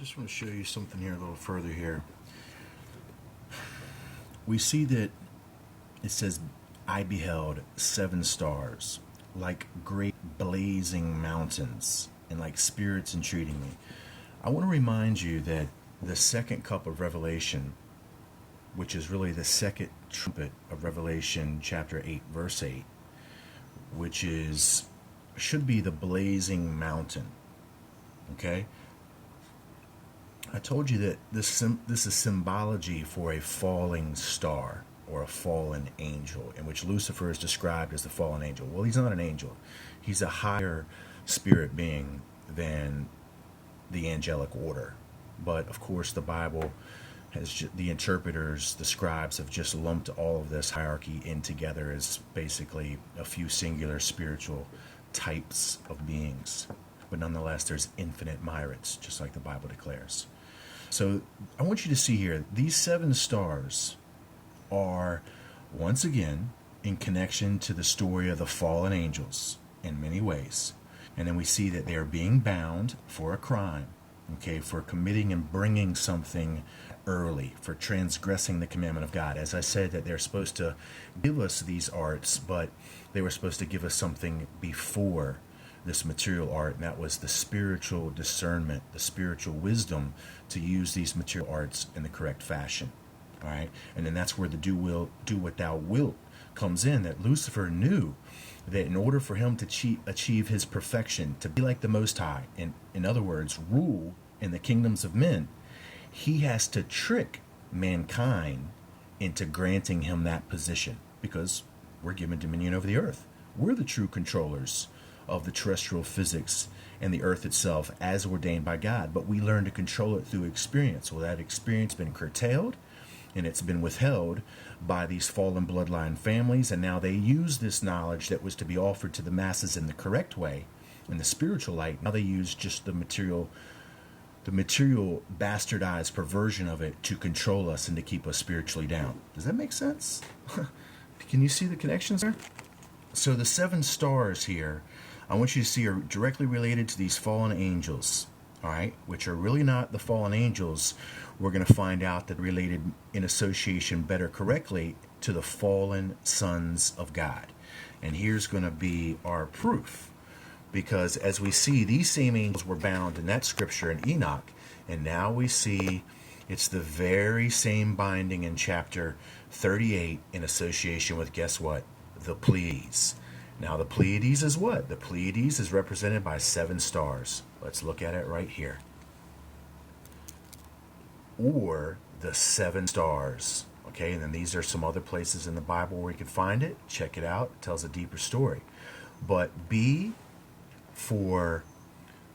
just want to show you something here a little further here. We see that it says, I beheld 7 stars, like great blazing mountains, and like spirits entreating me. I want to remind you that the second cup of Revelation, which is really the second trumpet of Revelation chapter 8, verse 8, which should be the blazing mountain. Okay? I told you that this is symbology for a falling star or a fallen angel, in which Lucifer is described as the fallen angel. Well, he's not an angel. He's a higher spirit being than the angelic order. But, of course, the Bible has, the interpreters, the scribes, have just lumped all of this hierarchy in together as basically a few singular spiritual types of beings. But nonetheless, there's infinite myriads, just like the Bible declares. So I want you to see here, these 7 stars are, once again, in connection to the story of the fallen angels in many ways. And then we see that they are being bound for a crime, okay, for committing and bringing something early, for transgressing the commandment of God. As I said, that they're supposed to give us these arts, but they were supposed to give us something before this material art, and that was the spiritual discernment, the spiritual wisdom to use these material arts in the correct fashion. All right, and then that's where the do what thou wilt comes in. That Lucifer knew that in order for him to achieve his perfection, to be like the Most High, and in other words, rule in the kingdoms of men, he has to trick mankind into granting him that position, because we're given dominion over the earth. We're the true controllers of the terrestrial physics and the earth itself as ordained by God, but we learn to control it through experience. Well, that experience has been curtailed and it's been withheld by these fallen bloodline families, and now they use this knowledge that was to be offered to the masses in the correct way, in the spiritual light. Now they use just the material bastardized perversion of it to control us and to keep us spiritually down. Does that make sense? Can you see the connections there? So the 7 stars here, I want you to see, are directly related to these fallen angels, all right, which are really not the fallen angels. We're going to find out that related in association better correctly to the fallen sons of God. And here's going to be our proof. Because as we see, these same angels were bound in that scripture in Enoch, and now we see it's the very same binding in chapter 38 in association with, guess what? The Pleiades. Now the Pleiades is what? The Pleiades is represented by 7 stars. Let's look at it right here. Or the 7 stars. Okay, and then these are some other places in the Bible where you can find it. Check it out. It tells a deeper story. But B for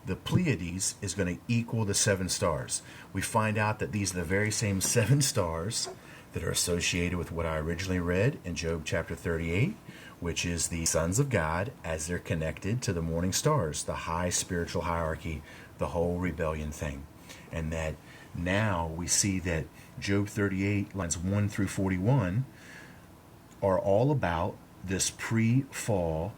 the Pleiades is going to equal the 7 stars. We find out that these are the very same 7 stars that are associated with what I originally read in Job chapter 38, which is the sons of God as they're connected to the morning stars, the high spiritual hierarchy, the whole rebellion thing. And that now we see that Job 38, lines 1 through 41, are all about this pre-fall,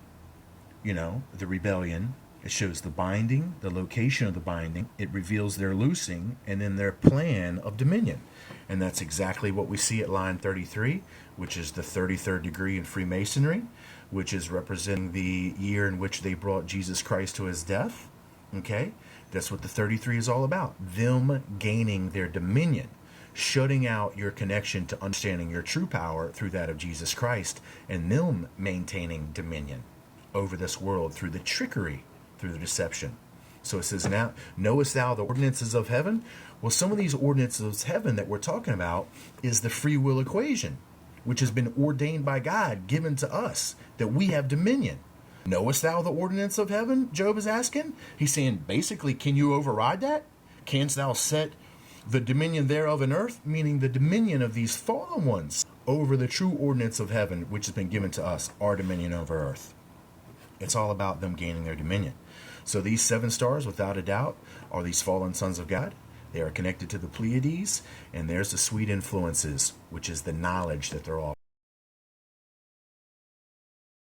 the rebellion. It shows the binding, the location of the binding. It reveals their loosing, and then their plan of dominion. And that's exactly what we see at line 33, which is the 33rd degree in Freemasonry, which is representing the year in which they brought Jesus Christ to his death. Okay? That's what the 33 is all about. Them gaining their dominion, shutting out your connection to understanding your true power through that of Jesus Christ, and them maintaining dominion over this world through the trickery, through the deception. So it says, now, knowest thou the ordinances of heaven? Well, some of these ordinances of heaven that we're talking about is the free will equation, which has been ordained by God, given to us, that we have dominion. Knowest thou the ordinance of heaven? Job is asking. He's saying, basically, can you override that? Canst thou set the dominion thereof in earth? Meaning the dominion of these fallen ones over the true ordinance of heaven, which has been given to us, our dominion over earth. It's all about them gaining their dominion. So these 7 stars, without a doubt, are these fallen sons of God. They are connected to the Pleiades, and there's the sweet influences, which is the knowledge that they're all